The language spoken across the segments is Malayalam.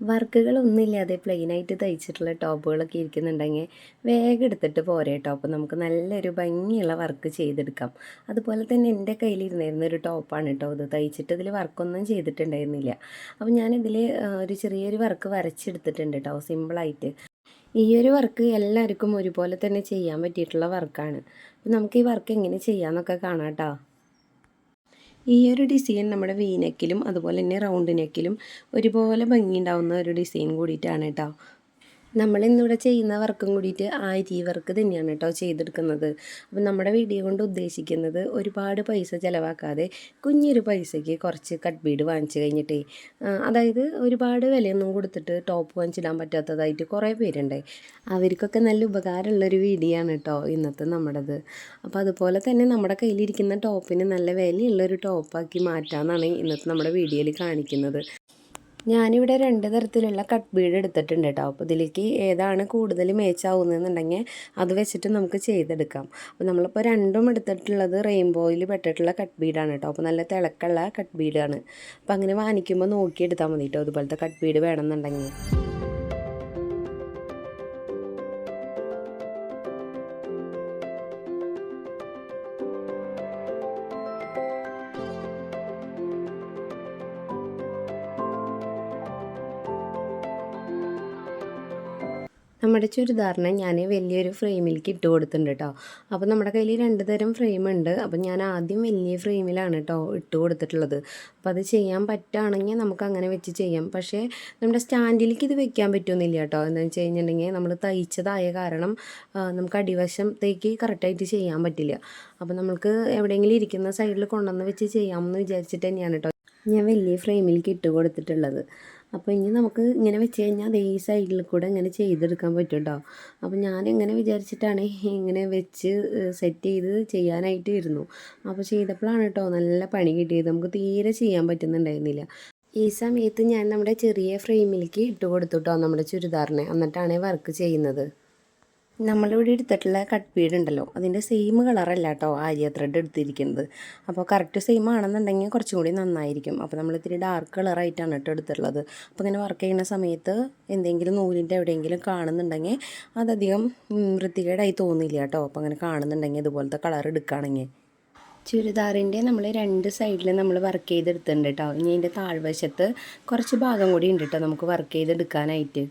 വർക്കുകളൊന്നുമില്ലാതെ പ്ലെയിനായിട്ട് തയ്ച്ചിട്ടുള്ള ടോപ്പുകളൊക്കെ ഇരിക്കുന്നുണ്ടെങ്കിൽ വേഗം എടുത്തിട്ട് പോരെ ടോപ്പ് നമുക്ക് നല്ലൊരു ഭംഗിയുള്ള വർക്ക് ചെയ്തെടുക്കാം. അതുപോലെ തന്നെ എൻ്റെ കയ്യിലിരുന്നിരുന്ന ഒരു ടോപ്പാണ് കേട്ടോ ഇത്. തയ്ച്ചിട്ട് ഇതിൽ വർക്കൊന്നും ചെയ്തിട്ടുണ്ടായിരുന്നില്ല. അപ്പോൾ ഞാനിതിൽ ഒരു ചെറിയൊരു വർക്ക് വരച്ചെടുത്തിട്ടുണ്ട് കേട്ടോ, സിമ്പിളായിട്ട്. ഈ ഒരു വർക്ക് എല്ലാവർക്കും ഒരുപോലെ തന്നെ ചെയ്യാൻ പറ്റിയിട്ടുള്ള വർക്കാണ്. അപ്പോൾ നമുക്ക് ഈ വർക്ക് എങ്ങനെ ചെയ്യാമെന്നൊക്കെ കാണാം കേട്ടോ. ഈ ഒരു ഡിസൈൻ നമ്മുടെ വി നെക്കിലും അതുപോലെ തന്നെ റൗണ്ട് നെക്കിലും ഒരുപോലെ ഭംഗിയുണ്ടാവുന്ന ഒരു ഡിസൈൻ കൂടിയിട്ടാണ് കേട്ടോ. നമ്മളിന്നിവിടെ ചെയ്യുന്ന വർക്കും കൂടിയിട്ട് ആരി വർക്ക് തന്നെയാണ് കേട്ടോ ചെയ്തെടുക്കുന്നത്. അപ്പം നമ്മുടെ വീഡിയോ കൊണ്ട് ഉദ്ദേശിക്കുന്നത് ഒരുപാട് പൈസ ചിലവാക്കാതെ കുഞ്ഞൊരു പൈസയ്ക്ക് കുറച്ച് കട്ട് ബീഡ് വാങ്ങിച്ച് കഴിഞ്ഞിട്ടേ, അതായത് ഒരുപാട് വിലയൊന്നും കൊടുത്തിട്ട് ടോപ്പ് വാങ്ങിച്ചിടാൻ പറ്റാത്തതായിട്ട് കുറേ പേരുണ്ട്. അവർക്കൊക്കെ നല്ല ഉപകാരമുള്ളൊരു വീഡിയോ ആണ് കേട്ടോ ഇന്നത്തെ നമ്മുടേത്. അപ്പോൾ അതുപോലെ തന്നെ നമ്മുടെ കയ്യിലിരിക്കുന്ന ടോപ്പിന് നല്ല വിലയുള്ളൊരു ടോപ്പാക്കി മാറ്റാമെന്നാണ് ഇന്നത്തെ നമ്മുടെ വീഡിയോയിൽ കാണിക്കുന്നത്. ഞാനിവിടെ 2 തരത്തിലുള്ള കട്ട് ബീഡ് എടുത്തിട്ടുണ്ട് കേട്ടോ. അപ്പോൾ ഇതിലേക്ക് ഏതാണ് കൂടുതൽ മേച്ചാവുന്നതെന്നുണ്ടെങ്കിൽ അത് വെച്ചിട്ട് നമുക്ക് ചെയ്തെടുക്കാം. അപ്പോൾ നമ്മളിപ്പോൾ രണ്ടും എടുത്തിട്ടുള്ളത് റെയിൻബോയിൽ പെട്ടിട്ടുള്ള കട്ട് ബീഡാണ് കേട്ടോ. അപ്പോൾ നല്ല തിളക്കമുള്ള കട്ട് ബീഡാണ്. അപ്പോൾ അങ്ങനെ വാങ്ങിക്കുമ്പോൾ നോക്കിയെടുത്താൽ മതി കേട്ടോ അതുപോലത്തെ കട്ട് ബീഡ് വേണമെന്നുണ്ടെങ്കിൽ. നമ്മുടെ ചുരിദാറിനെ ഞാൻ വലിയൊരു ഫ്രെയിമിലേക്ക് ഇട്ട് കൊടുത്തിട്ടുണ്ട് കേട്ടോ. അപ്പോൾ നമ്മുടെ കയ്യിൽ 2 തരം ഫ്രെയിമുണ്ട്. അപ്പോൾ ഞാൻ ആദ്യം വലിയ ഫ്രെയിമിലാണ് കേട്ടോ ഇട്ട് കൊടുത്തിട്ടുള്ളത്. അപ്പോൾ അത് ചെയ്യാൻ പറ്റുകയാണെങ്കിൽ നമുക്ക് അങ്ങനെ വെച്ച് ചെയ്യാം. പക്ഷേ നമ്മുടെ സ്റ്റാൻഡിലേക്ക് ഇത് വെക്കാൻ പറ്റുമെന്നില്ല കേട്ടോ. എന്താണെന്ന് വെച്ച് കഴിഞ്ഞിട്ടുണ്ടെങ്കിൽ നമ്മൾ തയ്ച്ചതായ കാരണം നമുക്ക് അടിവശത്തേക്ക് കറക്റ്റായിട്ട് ചെയ്യാൻ പറ്റില്ല. അപ്പോൾ നമുക്ക് എവിടെയെങ്കിലും ഇരിക്കുന്ന സൈഡിൽ കൊണ്ടുവന്ന് വെച്ച് ചെയ്യാമെന്ന് വിചാരിച്ചിട്ട് തന്നെയാണ് കേട്ടോ ഞാൻ വലിയ ഫ്രെയിമിലേക്ക് ഇട്ട് കൊടുത്തിട്ടുള്ളത്. അപ്പോൾ ഇനി നമുക്ക് ഇങ്ങനെ വെച്ച് കഴിഞ്ഞാൽ അതേ സൈഡിൽ കൂടെ ഇങ്ങനെ ചെയ്തെടുക്കാൻ പറ്റും കേട്ടോ. അപ്പോൾ ഞാൻ ഇങ്ങനെ വിചാരിച്ചിട്ടാണ് ഇങ്ങനെ വെച്ച് സെറ്റ് ചെയ്ത് ചെയ്യാനായിട്ട് ഇരുന്നു. അപ്പോൾ ചെയ്തപ്പോഴാണ് കേട്ടോ നല്ല പണി കിട്ടിയത്. നമുക്ക് തീരെ ചെയ്യാൻ പറ്റുന്നുണ്ടായിരുന്നില്ല. ഈ സമയത്ത് ഞാൻ നമ്മുടെ ചെറിയ ഫ്രെയിമിലേക്ക് ഇട്ട് കൊടുത്തു കേട്ടോ നമ്മുടെ ചുരിദാറിനെ. എന്നിട്ടാണ് വർക്ക് ചെയ്യുന്നത്. നമ്മളിവിടെ എടുത്തിട്ടുള്ള കട്ട് ബീഡ് ഉണ്ടല്ലോ, അതിൻ്റെ സെയിം കളറല്ല കേട്ടോ ആര്യ ത്രെഡ് എടുത്തിരിക്കുന്നത്. അപ്പോൾ കറക്റ്റ് സെയിം ആണെന്നുണ്ടെങ്കിൽ കുറച്ചും കൂടി നന്നായിരിക്കും. അപ്പോൾ നമ്മൾ ഇത്തിരി ഡാർക്ക് കളറായിട്ടാണ് കേട്ടോ എടുത്തിട്ടുള്ളത്. അപ്പോൾ ഇങ്ങനെ വർക്ക് ചെയ്യുന്ന സമയത്ത് എന്തെങ്കിലും നൂലിൻ്റെ എവിടെയെങ്കിലും കാണുന്നുണ്ടെങ്കിൽ അതധികം വൃത്തികേടായി തോന്നില്ല കേട്ടോ. അപ്പോൾ അങ്ങനെ കാണുന്നുണ്ടെങ്കിൽ ഇതുപോലത്തെ കളർ എടുക്കുകയാണെങ്കിൽ. ചുരിദാറിൻ്റെ നമ്മൾ 2 സൈഡിൽ നമ്മൾ വർക്ക് ചെയ്തെടുത്തിട്ടുണ്ട് കേട്ടോ. ഇനി അതിൻ്റെ താഴ്വശത്ത് കുറച്ച് ഭാഗം കൂടി ഉണ്ട് കേട്ടോ നമുക്ക് വർക്ക് ചെയ്തെടുക്കാനായിട്ട്.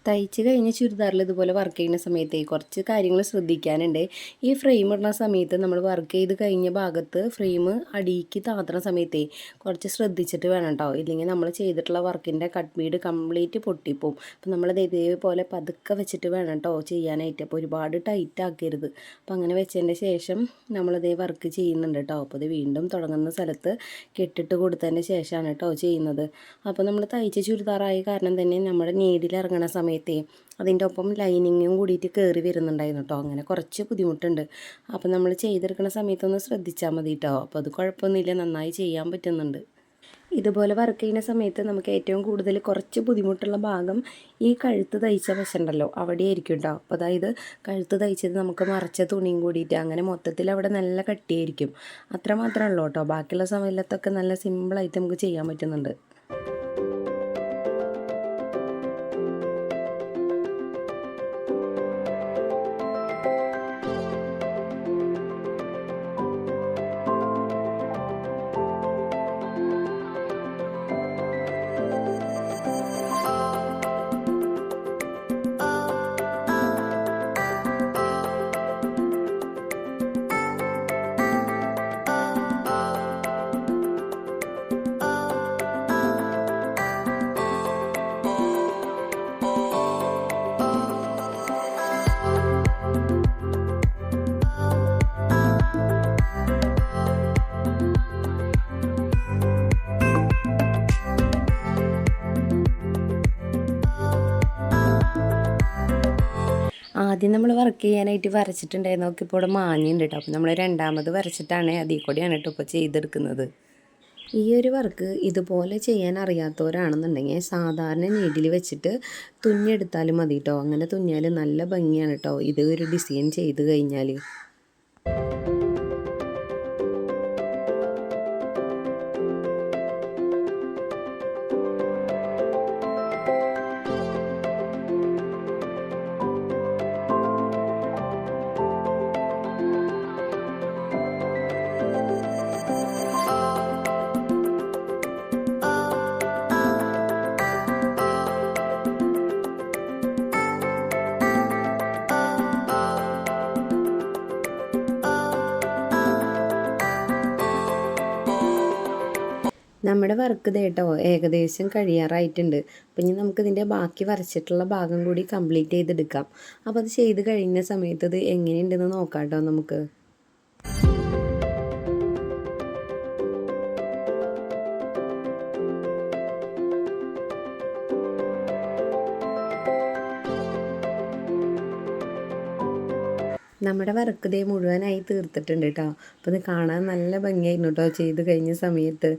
തയ്ച്ച് കഴിഞ്ഞ് ചുരിദാറിൽ ഇതുപോലെ വർക്ക് ചെയ്യുന്ന സമയത്ത് കുറച്ച് കാര്യങ്ങൾ ശ്രദ്ധിക്കാനുണ്ട്. ഈ ഫ്രെയിം ഇടുന്ന സമയത്ത് നമ്മൾ വർക്ക് ചെയ്ത് കഴിഞ്ഞ ഭാഗത്ത് ഫ്രെയിം അടിയിക്ക് താത്തുന്ന സമയത്ത് കുറച്ച് ശ്രദ്ധിച്ചിട്ട് വേണം കേട്ടോ. ഇല്ലെങ്കിൽ നമ്മൾ ചെയ്തിട്ടുള്ള വർക്കിൻ്റെ കട്ട് ബീഡ് കംപ്ലീറ്റ് പൊട്ടിപ്പോവും. അപ്പോൾ നമ്മളത് ഇതേപോലെ പതുക്കെ വെച്ചിട്ട് വേണം കേട്ടോ ചെയ്യാനായിട്ട്. അപ്പോൾ ഒരുപാട് ടൈറ്റ് ആക്കരുത്. അപ്പോൾ അങ്ങനെ വെച്ചതിൻ്റെ ശേഷം നമ്മളിതേ വർക്ക് ചെയ്യുന്നുണ്ട് കേട്ടോ. അപ്പോൾ ഇത് വീണ്ടും തുടങ്ങുന്ന സ്ഥലത്ത് കെട്ടിട്ട് കൊടുത്തതിൻ്റെ ശേഷമാണ് കേട്ടോ ചെയ്യുന്നത്. അപ്പോൾ നമ്മൾ തയ്ച്ച ചുരിദാറായ കാരണം തന്നെ നമ്മുടെ നീഡിൽ ഇറങ്ങുന്ന സമയത്ത് അതിൻ്റെ ഒപ്പം ലൈനിങ്ങും കൂടിയിട്ട് കയറി വരുന്നുണ്ടായിരുന്നു കേട്ടോ. അങ്ങനെ കുറച്ച് ബുദ്ധിമുട്ടുണ്ട്. അപ്പോൾ നമ്മൾ ചെയ്തെടുക്കുന്ന സമയത്തൊന്ന് ശ്രദ്ധിച്ചാൽ മതി കേട്ടോ. അപ്പോൾ അത് കുഴപ്പമൊന്നുമില്ല, നന്നായി ചെയ്യാൻ പറ്റുന്നുണ്ട്. ഇതുപോലെ വർക്ക് ചെയ്യുന്ന സമയത്ത് നമുക്ക് ഏറ്റവും കൂടുതൽ കുറച്ച് ബുദ്ധിമുട്ടുള്ള ഭാഗം ഈ കഴുത്ത് തയ്ച്ച വശമുണ്ടല്ലോ അവിടെ ആയിരിക്കും കേട്ടോ. അപ്പോൾ അതായത് കഴുത്ത് തയ്ച്ചത് നമുക്ക് മറച്ച തുണിയും കൂടിയിട്ട് അങ്ങനെ മൊത്തത്തിൽ അവിടെ നല്ല കട്ടിയായിരിക്കും. അത്രമാത്രമേ ഉള്ളൂ കേട്ടോ. ബാക്കിയുള്ള സമയത്തൊക്കെ നല്ല സിമ്പിളായിട്ട് നമുക്ക് ചെയ്യാൻ പറ്റുന്നുണ്ട്. ആദ്യം നമ്മൾ വർക്ക് ചെയ്യാനായിട്ട് വരച്ചിട്ടുണ്ടായിരുന്നു. നോക്കി ഇപ്പോൾ ഇവിടെ മാഞ്ഞുണ്ട് കേട്ടോ. അപ്പോൾ നമ്മൾ രണ്ടാമത് വരച്ചിട്ടാണ് അതിൽ കൂടിയാണ് കേട്ടോ ഇപ്പോൾ ചെയ്തെടുക്കുന്നത്. ഈ ഒരു വർക്ക് ഇതുപോലെ ചെയ്യാൻ അറിയാത്തവരാണെന്നുണ്ടെങ്കിൽ സാധാരണ നീഡിൽ വെച്ചിട്ട് തുന്നിയെടുത്താലും മതി കേട്ടോ. അങ്ങനെ തുന്നിയാൽ നല്ല ഭംഗിയാണ് കേട്ടോ ഇത് ഒരു ഡിസൈൻ ചെയ്ത് കഴിഞ്ഞാൽ. നമ്മുടെ വർക്ക് ദേ കേട്ടോ ഏകദേശം കഴിയാറായിട്ടുണ്ട്. അപ്പം ഇനി നമുക്കിതിൻ്റെ ബാക്കി വരച്ചിട്ടുള്ള ഭാഗം കൂടി കംപ്ലീറ്റ് ചെയ്തെടുക്കാം. അപ്പോൾ അത് ചെയ്ത് കഴിഞ്ഞ സമയത്ത് ഇത് എങ്ങനെയുണ്ടെന്ന് നോക്കാം കേട്ടോ നമുക്ക്. നമ്മുടെ വർക്ക് ദേ മുഴുവനായി തീർത്തിട്ടുണ്ട് കേട്ടോ. അപ്പോൾ ഇത് കാണാൻ നല്ല ഭംഗിയായിരുന്നു കേട്ടോ ചെയ്ത് കഴിഞ്ഞ സമയത്ത്.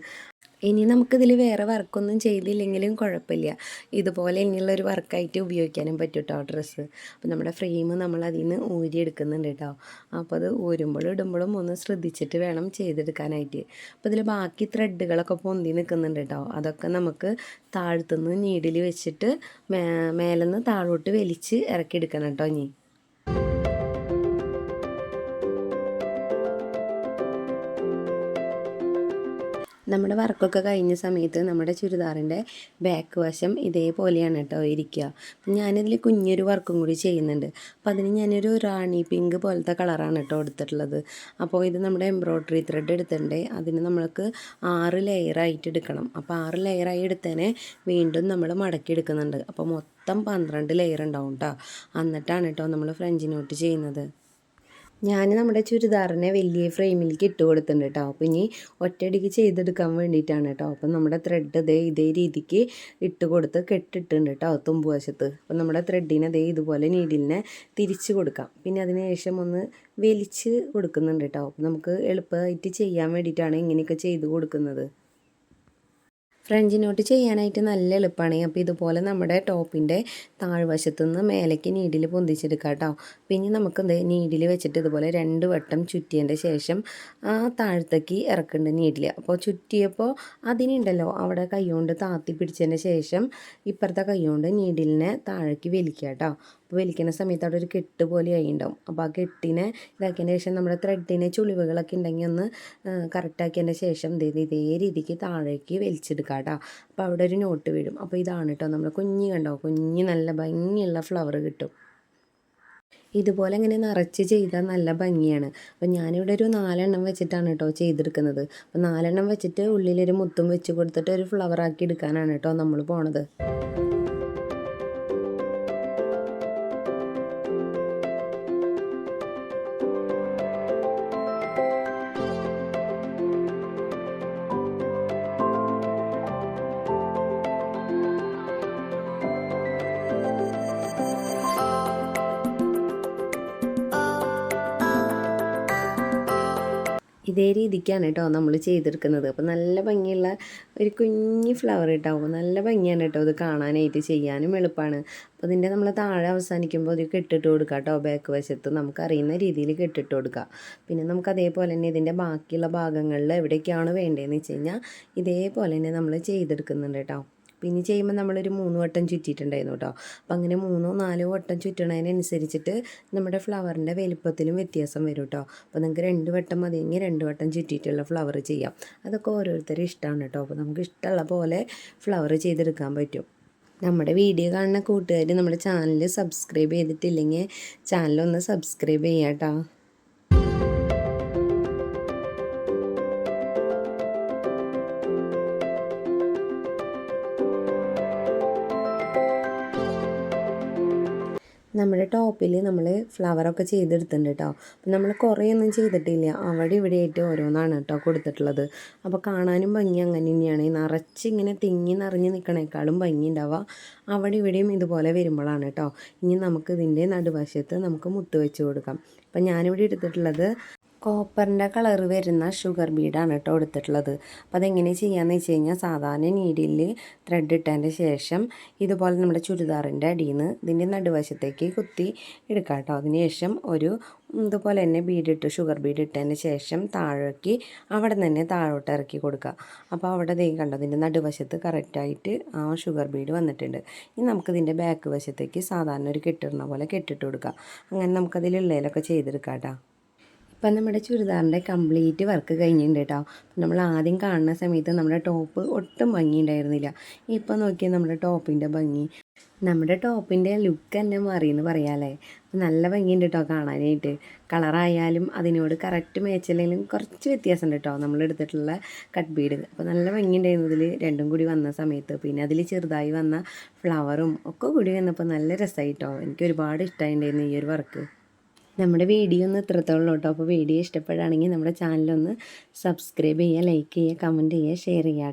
ഇനി നമുക്കിതിൽ വേറെ വർക്കൊന്നും ചെയ്തില്ലെങ്കിലും കുഴപ്പമില്ല. ഇതുപോലെ ഇനിയുള്ളൊരു വർക്കായിട്ട് ഉപയോഗിക്കാനും പറ്റും കേട്ടോ ഡ്രസ്സ്. അപ്പോൾ നമ്മുടെ ഫ്രെയിം നമ്മൾ അതിൽ നിന്ന് ഊരിയെടുക്കുന്നുണ്ട് കേട്ടോ. അപ്പോൾ അത് ഊരുമ്പോഴും ഇടുമ്പോഴും ഒന്ന് ശ്രദ്ധിച്ചിട്ട് വേണം ചെയ്തെടുക്കാനായിട്ട്. അപ്പോൾ ഇതിൽ ബാക്കി ത്രെഡുകളൊക്കെ പൊന്തി നിൽക്കുന്നുണ്ട് കേട്ടോ. അതൊക്കെ നമുക്ക് താഴത്തുനിന്ന് നീഡിൽ വെച്ചിട്ട് മേലെന്ന് താഴോട്ട് വലിച്ച് ഇറക്കിയെടുക്കണം കേട്ടോ. ഇനി നമ്മുടെ വർക്കൊക്കെ കഴിഞ്ഞ സമയത്ത് നമ്മുടെ ചുരിദാറിൻ്റെ ബാക്ക് വശം ഇതേപോലെയാണ് കേട്ടോ ഇരിക്കുക. ഞാനിതിൽ കുഞ്ഞൊരു വർക്കും കൂടി ചെയ്യുന്നുണ്ട്. അപ്പോൾ അതിന് ഞാനൊരു റാണി പിങ്ക് പോലത്തെ കളറാണ് കേട്ടോ എടുത്തിട്ടുള്ളത്. അപ്പോൾ ഇത് നമ്മുടെ എംബ്രോയ്ഡറി ത്രെഡ് എടുത്തിട്ടുണ്ട്. അതിന് നമ്മൾക്ക് 6 ലെയറായിട്ട് എടുക്കണം. അപ്പോൾ 6 ലെയറായി എടുത്തതിനെ വീണ്ടും നമ്മൾ മടക്കി എടുക്കുന്നുണ്ട്. അപ്പോൾ മൊത്തം 12 ലെയർ ഉണ്ടാവും കേട്ടോ. എന്നിട്ടാണ് കേട്ടോ നമ്മൾ ഫ്രഞ്ച് നോട്ട് ചെയ്യുന്നത്. ഞാൻ നമ്മുടെ ചുരിദാറിനെ വലിയ ഫ്രെയിമിലേക്ക് ഇട്ട് കൊടുത്തിട്ടുണ്ട് കേട്ടോ. അപ്പോൾ ഇനി ഒറ്റയടിക്ക് ചെയ്തെടുക്കാൻ വേണ്ടിയിട്ടാണ് കേട്ടോ. അപ്പം നമ്മുടെ ത്രെഡ് ഇതേ രീതിക്ക് ഇട്ട് കൊടുത്ത് കെട്ടിട്ടുണ്ട് കേട്ടോ തുമ്പ് വശത്ത്. അപ്പം നമ്മുടെ ത്രെഡിനെ ഇതുപോലെ നീഡിലിനെ തിരിച്ച് കൊടുക്കാം. പിന്നെ അതിന് ശേഷം ഒന്ന് വലിച്ച് കൊടുക്കുന്നുണ്ട് കേട്ടോ. അപ്പം നമുക്ക് എളുപ്പമായിട്ട് ചെയ്യാൻ വേണ്ടിയിട്ടാണ് ഇങ്ങനെയൊക്കെ ചെയ്ത് കൊടുക്കുന്നത്. ഫ്രഞ്ച് നോട്ട് ചെയ്യാനായിട്ട് നല്ല എളുപ്പമാണ്. അപ്പോൾ ഇതുപോലെ നമ്മുടെ ടോപ്പിൻ്റെ താഴ്വശത്തുനിന്ന് മേലേക്ക് നീഡിൽ പൊന്തിച്ചെടുക്കാം കേട്ടോ. പിന്നെ നമുക്ക് നീഡിൽ വെച്ചിട്ട് ഇതുപോലെ 2 വട്ടം ചുറ്റിയതിൻ്റെ ശേഷം താഴത്തേക്ക് ഇറക്കുന്നുണ്ട് നീഡിൽ. അപ്പോൾ ചുറ്റിയപ്പോൾ അതിനുണ്ടല്ലോ അവിടെ കൈകൊണ്ട് താത്തി പിടിച്ചതിന് ശേഷം ഇപ്പുറത്തെ കൈകൊണ്ട് നീഡിലിനെ താഴേക്ക് വലിക്കുക കേട്ടോ. അപ്പോൾ വലിക്കുന്ന സമയത്ത് അവിടെ ഒരു കെട്ട് പോലെ ആയി ഉണ്ടാവും. അപ്പോൾ ആ കെട്ടിനെ ഇതാക്കിയതിന് ശേഷം നമ്മുടെ ത്രെഡിനെ ചുളിവുകളൊക്കെ ഉണ്ടെങ്കിൽ ഒന്ന് കറക്റ്റാക്കിയതിൻ്റെ ശേഷം ഇതേ രീതിക്ക് താഴേക്ക് വലിച്ചെടുക്കാം കേട്ടോ. അപ്പോൾ അവിടെ ഒരു നോട്ട് വീഴും. അപ്പോൾ ഇതാണ് കേട്ടോ നമ്മൾ കുഞ്ഞ് കണ്ടോ, കുഞ്ഞ് നല്ല ഭംഗിയുള്ള ഫ്ലവർ കിട്ടും. ഇതുപോലെ ഇങ്ങനെ നിറച്ച് ചെയ്താൽ നല്ല ഭംഗിയാണ്. അപ്പോൾ ഞാനിവിടെ ഒരു 4 എണ്ണം വെച്ചിട്ടാണ് കേട്ടോ ചെയ്തെടുക്കുന്നത്. അപ്പോൾ 4 എണ്ണം വെച്ചിട്ട് ഉള്ളിലൊരു മുത്തും വെച്ച് കൊടുത്തിട്ട് ഒരു ഫ്ലവറാക്കി എടുക്കാനാണ് കേട്ടോ നമ്മൾ പോണത്. ഇതേ രീതിക്കാണ് കേട്ടോ നമ്മൾ ചെയ്തെടുക്കുന്നത്. അപ്പോൾ നല്ല ഭംഗിയുള്ള ഒരു കുഞ്ഞ് ഫ്ലവർ കേട്ടോ. നല്ല ഭംഗിയാണ് കേട്ടോ ഇത് കാണാനായിട്ട്, ചെയ്യാനും എളുപ്പമാണ്. അപ്പോൾ ഇതിൻ്റെ നമ്മൾ താഴെ അവസാനിക്കുമ്പോൾ ഇത് കെട്ടിട്ട് കൊടുക്കുക കേട്ടോ. ബാക്ക് വശത്ത് നമുക്കറിയുന്ന രീതിയിൽ കെട്ടിട്ട് കൊടുക്കുക. പിന്നെ നമുക്ക് അതേപോലെ തന്നെ ഇതിൻ്റെ ബാക്കിയുള്ള ഭാഗങ്ങളിൽ എവിടേക്കാണ് വേണ്ടതെന്ന് വെച്ച് കഴിഞ്ഞാൽ ഇതേപോലെ തന്നെ നമ്മൾ ചെയ്തെടുക്കുന്നുണ്ട് കേട്ടോ. പിന്നെ ചെയ്യുമ്പോൾ നമ്മളൊരു 3 വട്ടം ചുറ്റിയിട്ടുണ്ടായിരുന്നു കേട്ടോ. അപ്പോൾ അങ്ങനെ 3 4 വട്ടം ചുറ്റണതിനനുസരിച്ചിട്ട് നമ്മുടെ ഫ്ലവറിൻ്റെ വലുപ്പത്തിലും വ്യത്യാസം വരും കേട്ടോ. അപ്പോൾ നിങ്ങൾക്ക് 2 വട്ടം മതിയെങ്കിൽ 2 വട്ടം ചുറ്റിയിട്ടുള്ള ഫ്ലവർ ചെയ്യാം. അതൊക്കെ ഓരോരുത്തരും ഇഷ്ടമാണ് കേട്ടോ. അപ്പോൾ നമുക്ക് ഇഷ്ടമുള്ള പോലെ ഫ്ലവർ ചെയ്തെടുക്കാൻ പറ്റും. നമ്മുടെ വീഡിയോ കാണുന്ന കൂട്ടുകാർ നമ്മുടെ ചാനൽ സബ്സ്ക്രൈബ് ചെയ്തിട്ടില്ലെങ്കിൽ ചാനലൊന്ന് സബ്സ്ക്രൈബ് ചെയ്യാം കേട്ടോ. നമ്മുടെ ടോപ്പിൽ നമ്മൾ ഫ്ലവറൊക്കെ ചെയ്തെടുത്തിട്ടുണ്ട് കേട്ടോ. അപ്പം നമ്മൾ കുറേയൊന്നും ചെയ്തിട്ടില്ല, അവിടെ ഇവിടെ ആയിട്ട് ഓരോന്നാണ് കേട്ടോ കൊടുത്തിട്ടുള്ളത്. അപ്പോൾ കാണാനും ഭംഗി അങ്ങനെ തന്നെയാണ്. നിറച്ച് ഇങ്ങനെ തിങ്ങി നിറഞ്ഞ് നിൽക്കണേക്കാളും ഭംഗി ഉണ്ടാവുക അവിടെ ഇവിടെയും ഇതുപോലെ വരുമ്പോഴാണ് കേട്ടോ. ഇനി നമുക്ക് ഇതിൻ്റെ നടുവശത്ത് നമുക്ക് മുത്ത് വെച്ച് കൊടുക്കാം. അപ്പം ഞാനിവിടെ എടുത്തിട്ടുള്ളത് കോപ്പറിൻ്റെ കളർ വരുന്ന ഷുഗർ ബീഡാണ് കേട്ടോ എടുത്തിട്ടുള്ളത്. അപ്പോൾ അതെങ്ങനെ ചെയ്യാമെന്ന് വെച്ച് കഴിഞ്ഞാൽ സാധാരണ നീഡിൽ ത്രെഡ് ഇട്ടതിൻ്റെ ശേഷം ഇതുപോലെ നമ്മുടെ ചുരിദാറിൻ്റെ അടിയിൽ നിന്ന് ഇതിൻ്റെ നടുവശത്തേക്ക് കുത്തി എടുക്കാം കേട്ടോ. അതിന് ശേഷം ഒരു ഇതുപോലെ തന്നെ ബീഡിട്ട് ഷുഗർ ബീഡ് ഇട്ടതിന് ശേഷം താഴേക്ക് അവിടെ തന്നെ താഴോട്ട് ഇറക്കി കൊടുക്കുക. അപ്പോൾ അവിടെ കണ്ടോ ഇതിൻ്റെ നടുവശത്ത് കറക്റ്റായിട്ട് ആ ഷുഗർ ബീഡ് വന്നിട്ടുണ്ട്. ഇനി നമുക്കിതിൻ്റെ ബാക്ക് വശത്തേക്ക് സാധാരണ ഒരു കെട്ടിടുന്ന പോലെ കെട്ടിട്ട് കൊടുക്കുക. അങ്ങനെ നമുക്കതിലുള്ളതിലൊക്കെ ചെയ്തെടുക്കാം കേട്ടോ. അപ്പം നമ്മുടെ ചുരിദാറിൻ്റെ കംപ്ലീറ്റ് വർക്ക് കഴിഞ്ഞിട്ടുണ്ട് കേട്ടോ. നമ്മൾ ആദ്യം കാണുന്ന സമയത്ത് നമ്മുടെ ടോപ്പ് ഒട്ടും ഭംഗി ഉണ്ടായിരുന്നില്ല. ഇപ്പം നോക്കിയാൽ നമ്മുടെ ടോപ്പിൻ്റെ ഭംഗി, നമ്മുടെ ടോപ്പിൻ്റെ ലുക്ക് തന്നെ മാറിയെന്ന് പറയാമല്ലേ. നല്ല ഭംഗിയുണ്ട് കേട്ടോ കാണാനായിട്ട്. കളറായാലും അതിനോട് കറക്റ്റ് മാച്ചല്ലെങ്കിലും കുറച്ച് വ്യത്യാസമുണ്ട് കേട്ടോ നമ്മളെടുത്തിട്ടുള്ള കട്ട് ബീഡ്. അപ്പോൾ നല്ല ഭംഗിയുണ്ടായിരുന്നു ഇതിൽ രണ്ടും കൂടി വന്ന സമയത്ത്. പിന്നെ അതിൽ ചെറുതായി വന്ന ഫ്ലവറും ഒക്കെ കൂടി വന്നപ്പോൾ നല്ല രസമായി കേട്ടോ. എനിക്ക് ഒരുപാട് ഇഷ്ടമായിട്ടുണ്ടായിരുന്നു ഈ ഒരു വർക്ക്. നമ്മുടെ വീഡിയോ ഒന്ന് ഇത്രത്തോളം കേട്ടോ. അപ്പോൾ വീഡിയോ ഇഷ്ടപ്പെടുകയാണെങ്കിൽ നമ്മുടെ ചാനലൊന്ന് സബ്സ്ക്രൈബ് ചെയ്യുക, ലൈക്ക് ചെയ്യുക, കമൻറ്റ് ചെയ്യുക, ഷെയർ ചെയ്യുക.